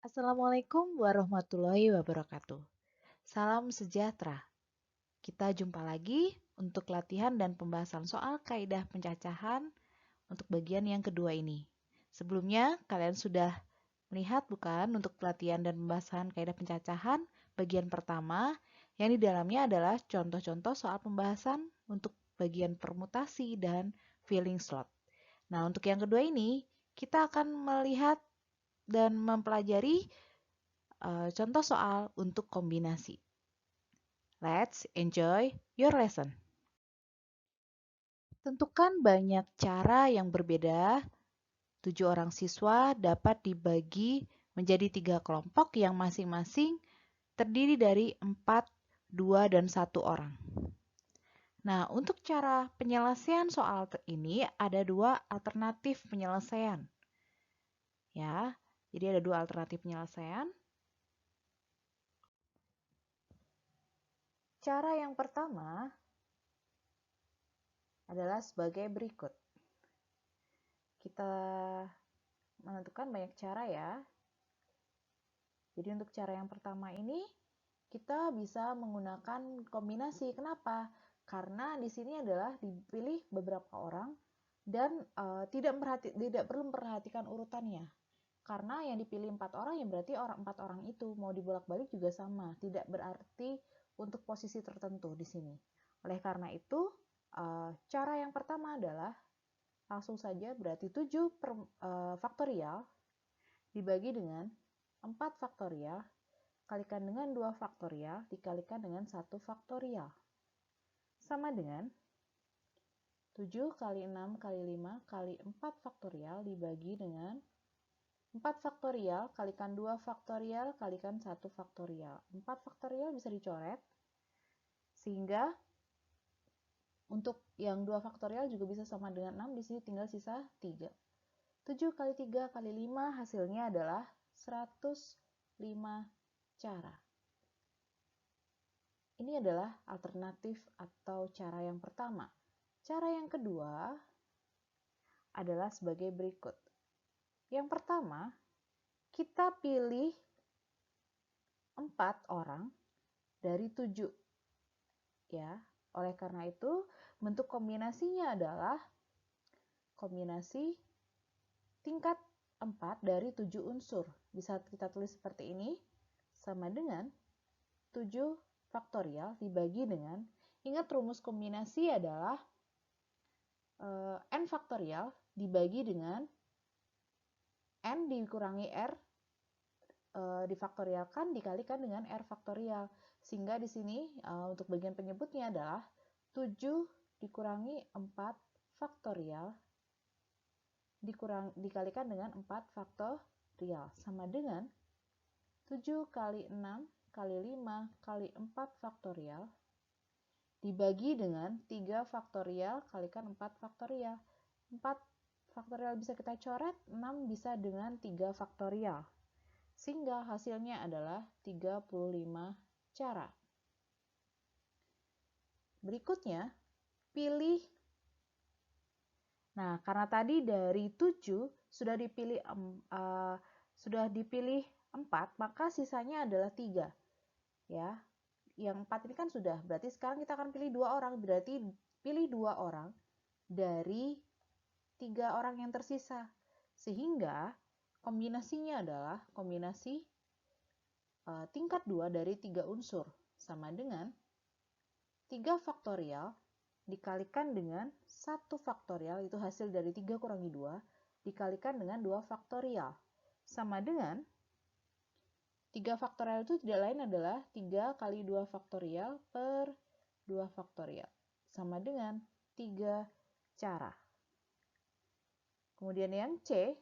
Assalamualaikum warahmatullahi wabarakatuh. Salam sejahtera. Kita jumpa lagi untuk latihan dan pembahasan soal kaidah pencacahan untuk bagian yang kedua ini. Sebelumnya, kalian sudah melihat bukan untuk pelatihan dan pembahasan kaidah pencacahan bagian pertama, yang di dalamnya adalah contoh-contoh soal pembahasan untuk bagian permutasi dan filling slot. Nah, untuk yang kedua ini, kita akan melihat dan mempelajari contoh soal untuk kombinasi. Let's enjoy your lesson. Tentukan banyak cara yang berbeda. 7 orang siswa dapat dibagi menjadi 3 kelompok yang masing-masing terdiri dari 4, 2, dan 1 orang. Nah, untuk cara penyelesaian soal ini ada 2 alternatif penyelesaian. Ya, jadi ada 2 alternatif penyelesaian. Cara yang pertama adalah sebagai berikut. Kita menentukan banyak cara ya. Jadi untuk cara yang pertama ini kita bisa menggunakan kombinasi. Kenapa? Karena di sini adalah dipilih beberapa orang dan tidak perlu memperhatikan urutannya. Karena yang dipilih 4 orang ya berarti 4 orang itu mau dibolak-balik juga sama, tidak berarti untuk posisi tertentu di sini. Oleh karena itu, cara yang pertama adalah langsung saja berarti 7 faktorial dibagi dengan 4 faktorial kalikan dengan 2 faktorial dikalikan dengan 1 faktorial. Sama dengan 7 kali 6 kali 5 kali 4 faktorial dibagi dengan 4 faktorial kalikan 2 faktorial kalikan 1 faktorial. 4 faktorial bisa dicoret sehingga untuk yang 2 faktorial juga bisa sama dengan 6, di sini tinggal sisa 3. 7 kali 3 kali 5 hasilnya adalah 105 cara. Ini adalah alternatif atau cara yang pertama. Cara yang kedua adalah sebagai berikut. Yang pertama, kita pilih 4 orang dari 7. Ya, oleh karena itu, bentuk kombinasinya adalah kombinasi tingkat 4 dari 7 unsur. Bisa kita tulis seperti ini, sama dengan 7 faktorial dibagi dengan, ingat rumus kombinasi adalah n faktorial dibagi dengan n dikurangi r difaktorialkan dikalikan dengan r faktorial. Sehingga di sini untuk bagian penyebutnya adalah 7 dikurangi 4 faktorial dikalikan dengan 4 faktorial sama dengan 7 kali 6 kali 5 kali 4 faktorial dibagi dengan 3 faktorial kalikan 4 faktorial. 4 faktorial bisa kita coret, 6 bisa dengan 3 faktorial. Sehingga hasilnya adalah 35 cara. Berikutnya, pilih. Nah, karena tadi dari 7 sudah dipilih 4, maka sisanya adalah 3. Ya. Yang 4 ini kan sudah, berarti sekarang kita akan pilih 2 orang, berarti pilih 2 orang dari 3 orang yang tersisa. Sehingga kombinasinya adalah kombinasi tingkat 2 dari 3 unsur sama dengan 3 faktorial dikalikan dengan 1 faktorial, itu hasil dari 3 kurangi 2, dikalikan dengan 2 faktorial. Sama dengan 3 faktorial itu tidak lain adalah 3 kali 2 faktorial per 2 faktorial. Sama dengan 3 cara. Kemudian yang C,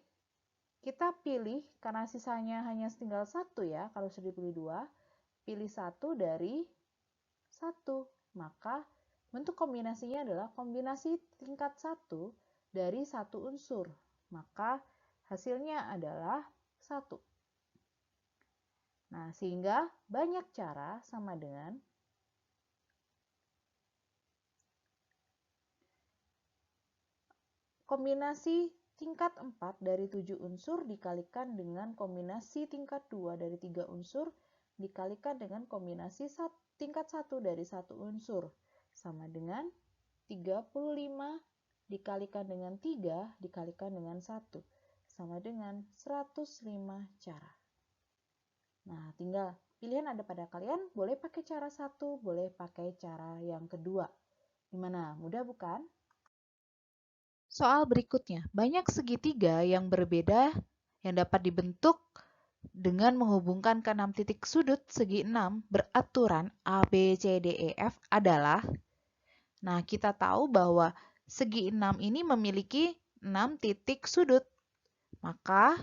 kita pilih, karena sisanya hanya tinggal 1 ya, kalau sudah dipilih 2, pilih 1 dari 1. Maka bentuk kombinasinya adalah kombinasi tingkat 1 dari 1 unsur. Maka hasilnya adalah 1. Nah, sehingga banyak cara sama dengan kombinasi tingkat 4 dari 7 unsur dikalikan dengan kombinasi tingkat 2 dari 3 unsur dikalikan dengan kombinasi tingkat 1 dari 1 unsur sama dengan 35 dikalikan dengan 3 dikalikan dengan 1 sama dengan 105 cara. Nah, tinggal pilihan ada pada kalian, boleh pakai cara satu, boleh pakai cara yang kedua. Gimana? Mudah bukan? Soal berikutnya, banyak segitiga yang berbeda yang dapat dibentuk dengan menghubungkan ke 6 titik sudut segi 6 beraturan A, B, C, D, E, F adalah. Nah, kita tahu bahwa segi 6 ini memiliki 6 titik sudut. Maka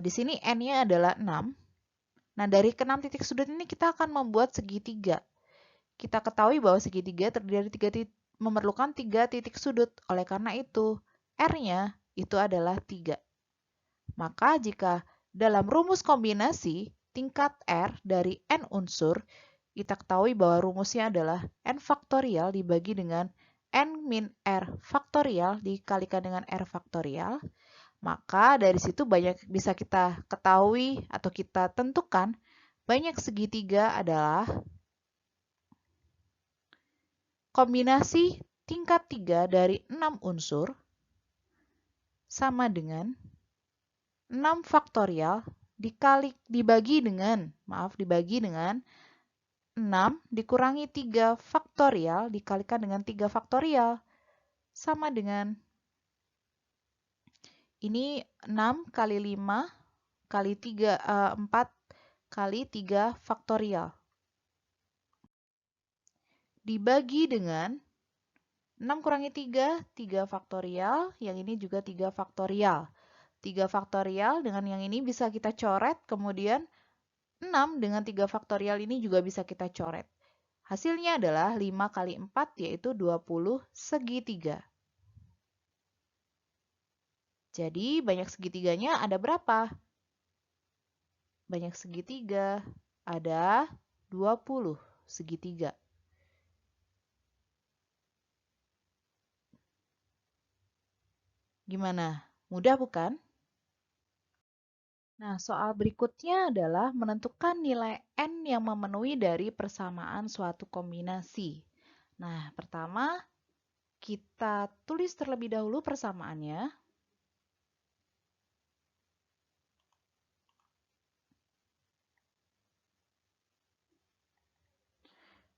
di sini N-nya adalah 6. Nah, dari ke-6 titik sudut ini kita akan membuat segitiga. Kita ketahui bahwa segitiga terdiri dari memerlukan 3 titik sudut. Oleh karena itu, R-nya itu adalah 3. Maka jika dalam rumus kombinasi tingkat R dari N unsur, kita ketahui bahwa rumusnya adalah N faktorial dibagi dengan N min R faktorial dikalikan dengan R faktorial. Maka dari situ bisa kita ketahui atau kita tentukan banyak segitiga adalah kombinasi tingkat 3 dari 6 unsur sama dengan 6 faktorial dibagi dengan 6 dikurangi 3 faktorial dikalikan dengan 3 faktorial sama dengan ini 6 kali 5 kali 4 kali 3 faktorial dibagi dengan 6 kurangi 3, 3 faktorial, yang ini juga 3 faktorial. 3 faktorial dengan yang ini bisa kita coret, kemudian 6 dengan 3 faktorial ini juga bisa kita coret. Hasilnya adalah 5 kali 4 yaitu 20 segitiga. Jadi banyak segitiganya ada berapa? Banyak segitiga ada 20 segitiga. Gimana? Mudah bukan? Nah, soal berikutnya adalah menentukan nilai N yang memenuhi dari persamaan suatu kombinasi. Nah, pertama kita tulis terlebih dahulu persamaannya.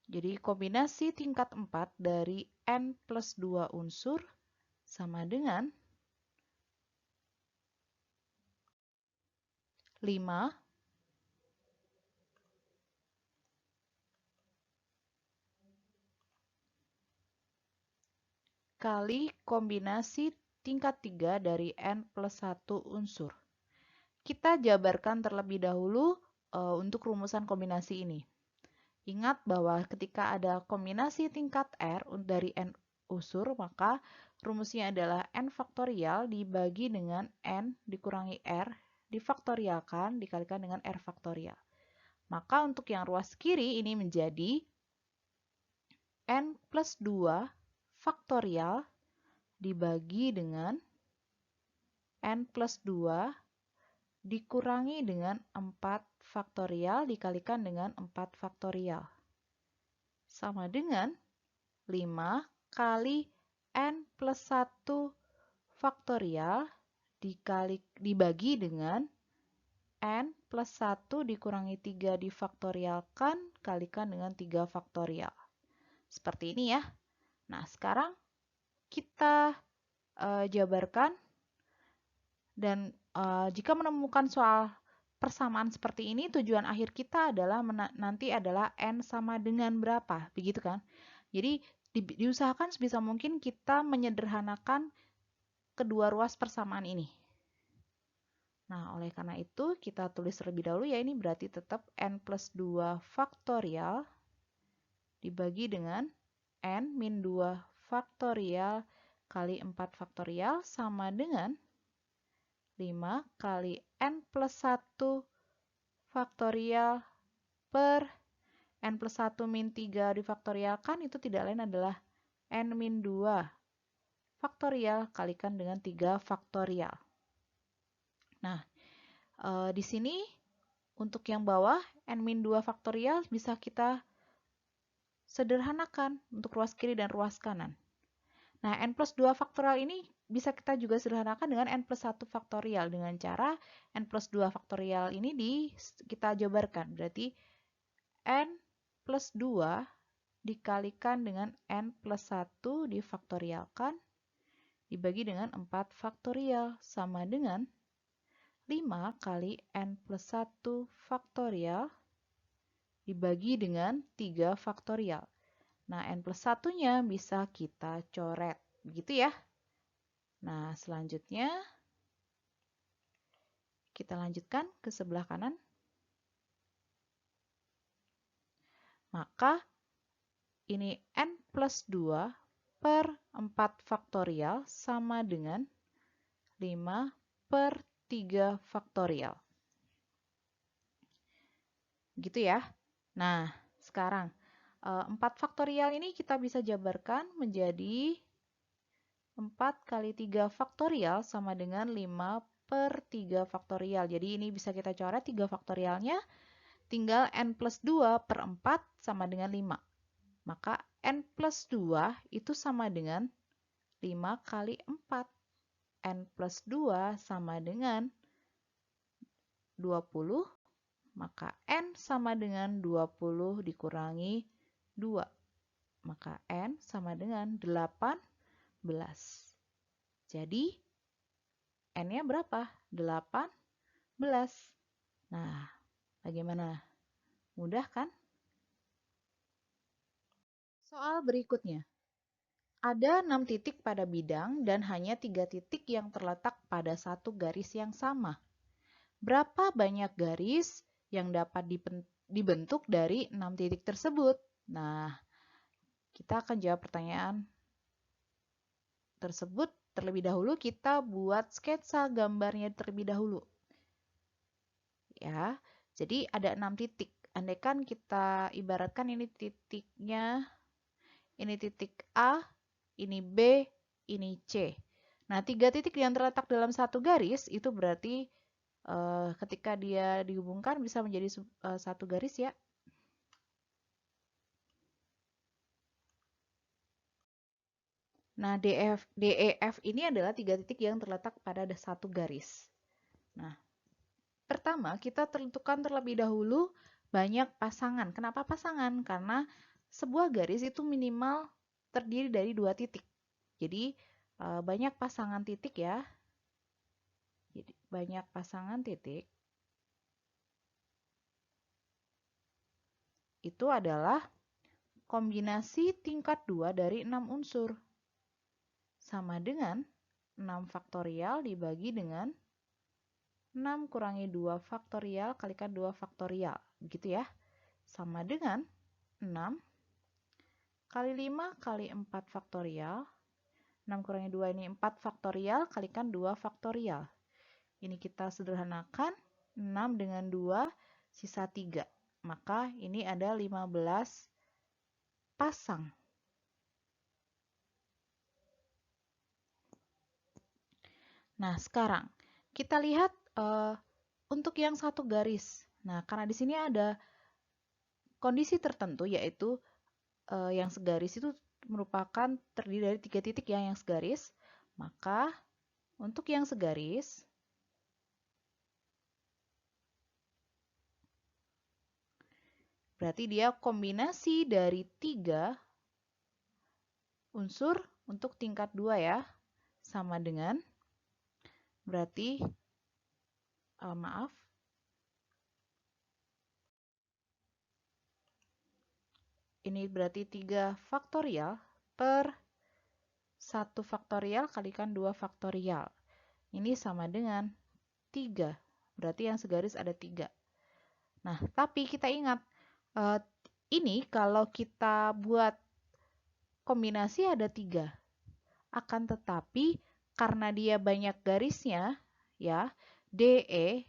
Jadi kombinasi tingkat 4 dari N plus 2 unsur sama dengan 5 kali kombinasi tingkat 3 dari N plus 1 unsur. Kita jabarkan terlebih dahulu untuk rumusan kombinasi ini. Ingat bahwa ketika ada kombinasi tingkat R dari N unsur, maka rumusnya adalah N faktorial dibagi dengan N dikurangi R, difaktorialkan, dikalikan dengan R faktorial. Maka untuk yang ruas kiri ini menjadi N plus 2 faktorial dibagi dengan N plus 2 dikurangi dengan 4 faktorial dikalikan dengan 4 faktorial. Sama dengan 5 kali N plus 1 faktorial dibagi dengan N plus 1 dikurangi 3 difaktorialkan kalikan dengan 3 faktorial. Seperti ini ya. Nah, sekarang kita jabarkan dan jika menemukan soal persamaan seperti ini, tujuan akhir kita adalah nanti adalah N sama dengan berapa, begitu kan? Jadi diusahakan sebisa mungkin kita menyederhanakan kedua ruas persamaan ini. Nah, oleh karena itu kita tulis terlebih dahulu ya, ini berarti tetap N plus 2 faktorial dibagi dengan N min 2 faktorial kali 4 faktorial sama dengan 5 kali N plus 1 faktorial per N plus 1 min 3 difaktorialkan itu tidak lain adalah N min 2 faktorial kalikan dengan 3 faktorial. Nah, di sini untuk yang bawah, n-2 faktorial bisa kita sederhanakan untuk ruas kiri dan ruas kanan. Nah, n plus 2 faktorial ini bisa kita juga sederhanakan dengan n plus 1 faktorial dengan cara n plus 2 faktorial ini kita jabarkan. Berarti n plus 2 dikalikan dengan n plus 1 difaktorialkan dibagi dengan 4 faktorial sama dengan 5 kali n plus 1 faktorial dibagi dengan 3 faktorial. Nah, n plus 1-nya bisa kita coret. Begitu ya. Nah, selanjutnya kita lanjutkan ke sebelah kanan. Maka ini n plus 2 per 4 faktorial sama dengan 5 per 3 faktorial. Gitu ya. Nah, sekarang 4 faktorial ini kita bisa jabarkan menjadi 4 kali 3 faktorial sama dengan 5 per 3 faktorial. Jadi ini bisa kita coret 3 faktorialnya, tinggal n plus 2 per 4 sama dengan 5. Maka n plus 2 itu sama dengan 5 kali 4. N plus 2 sama dengan 20, maka n sama dengan 20 dikurangi 2. Maka n sama dengan 18. Jadi, n-nya berapa? 18. Nah, bagaimana? Mudah kan? Soal berikutnya. Ada 6 titik pada bidang dan hanya 3 titik yang terletak pada satu garis yang sama. Berapa banyak garis yang dapat dibentuk dari 6 titik tersebut? Nah, kita akan jawab pertanyaan tersebut terlebih dahulu. Kita buat sketsa gambarnya terlebih dahulu. Ya, jadi ada 6 titik. Andaikan kita ibaratkan ini titiknya, ini titik A, ini B, ini C. Nah, 3 titik yang terletak dalam satu garis itu berarti ketika dia dihubungkan bisa menjadi satu garis ya. Nah, DEF ini adalah 3 titik yang terletak pada satu garis. Nah, pertama kita tentukan terlebih dahulu banyak pasangan. Kenapa pasangan? Karena sebuah garis itu minimal terdiri dari 2 titik. Jadi, banyak pasangan titik ya. Jadi, banyak pasangan titik itu adalah kombinasi tingkat 2 dari 6 unsur. Sama dengan 6 faktorial dibagi dengan 6 kurangi 2 faktorial kalikan 2 faktorial. Begitu ya. Sama dengan 6 kali 5 kali 4 faktorial. 6 kurangi 2 ini 4 faktorial kalikan 2 faktorial. Ini kita sederhanakan. 6 dengan 2 sisa 3. Maka ini ada 15 pasang. Nah, sekarang kita lihat untuk yang satu garis. Nah, karena di sini ada kondisi tertentu, yaitu yang segaris itu merupakan terdiri dari 3 titik ya, yang segaris. Maka, untuk yang segaris, berarti dia kombinasi dari 3 unsur untuk tingkat 2 ya. Sama dengan, berarti, maaf, ini berarti 3 faktorial per 1 faktorial kalikan 2 faktorial. Ini sama dengan 3. Berarti yang segaris ada 3. Nah, tapi kita ingat, ini kalau kita buat kombinasi ada 3. Akan tetapi, karena dia banyak garisnya, ya, DE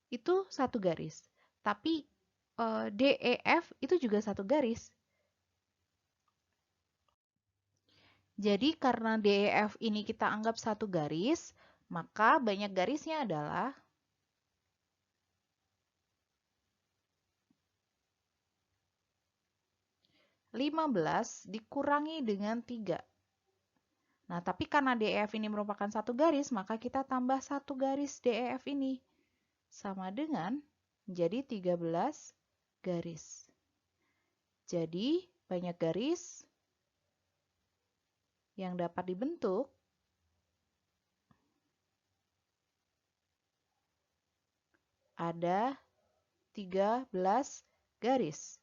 itu satu garis. Tapi DEF itu juga satu garis. Jadi karena DEF ini kita anggap satu garis, maka banyak garisnya adalah 15 dikurangi dengan 3. Nah, tapi karena DEF ini merupakan satu garis, maka kita tambah satu garis DEF ini. Sama dengan menjadi 13 garis. Jadi, banyak garis yang dapat dibentuk ada 13 garis.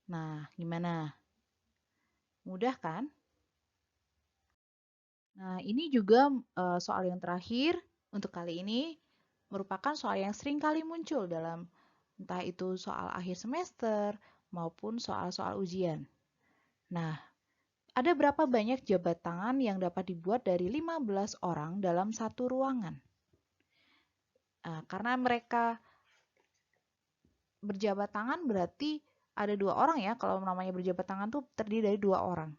Nah, gimana? Mudah kan? Nah, ini juga soal yang terakhir untuk kali ini merupakan soal yang sering kali muncul dalam entah itu soal akhir semester maupun soal-soal ujian. Nah, ada berapa banyak jabat tangan yang dapat dibuat dari 15 orang dalam satu ruangan? Nah, karena mereka berjabat tangan berarti ada 2 orang ya, kalau namanya berjabat tangan tuh terdiri dari 2 orang.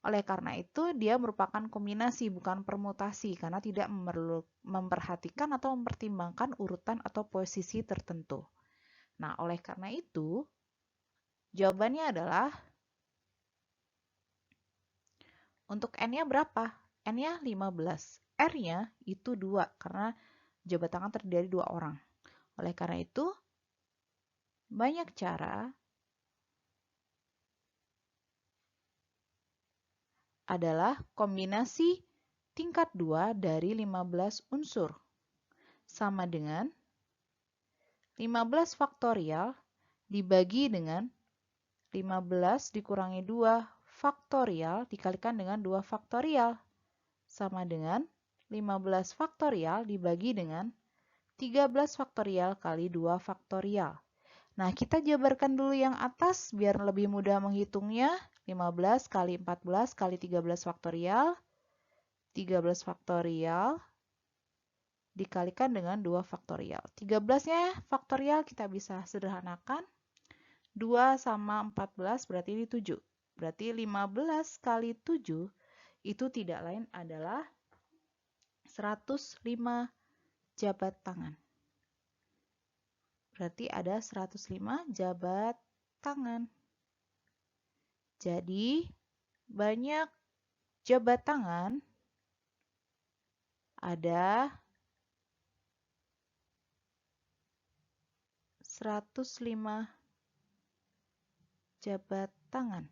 Oleh karena itu, dia merupakan kombinasi, bukan permutasi, karena tidak memperhatikan atau mempertimbangkan urutan atau posisi tertentu. Nah, oleh karena itu, jawabannya adalah, untuk N-nya berapa? N-nya 15. R-nya itu 2, karena jabat tangan terdiri dari 2 orang. Oleh karena itu, banyak cara adalah kombinasi tingkat 2 dari 15 unsur. Sama dengan 15 faktorial dibagi dengan 15 dikurangi 2 faktorial dikalikan dengan 2 faktorial. Sama dengan 15 faktorial dibagi dengan 13 faktorial kali 2 faktorial. Nah, kita jabarkan dulu yang atas biar lebih mudah menghitungnya. 15 kali 14 kali 13 faktorial. 13 faktorial dikalikan dengan 2 faktorial. 13-nya faktorial kita bisa sederhanakan. 2 sama 14 berarti ini 7. Berarti 15 kali 7 itu tidak lain adalah 105 jabat tangan. Berarti ada 105 jabat tangan. Jadi, banyak jabat tangan ada 105 jabat tangan.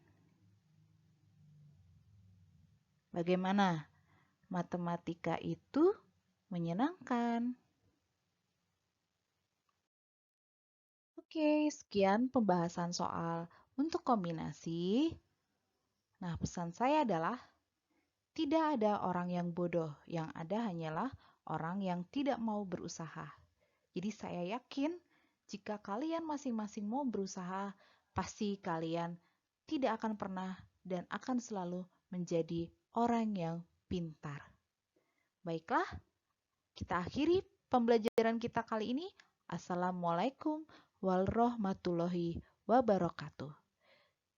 Bagaimana? Matematika itu menyenangkan. Oke, sekian pembahasan soal untuk kombinasi. Nah, pesan saya adalah tidak ada orang yang bodoh, yang ada hanyalah orang yang tidak mau berusaha. Jadi saya yakin jika kalian masing-masing mau berusaha, pasti kalian tidak akan pernah dan akan selalu menjadi orang yang pintar. Baiklah, kita akhiri pembelajaran kita kali ini. Assalamualaikum warahmatullahi wabarakatuh.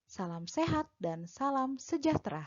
Salam sehat dan salam sejahtera.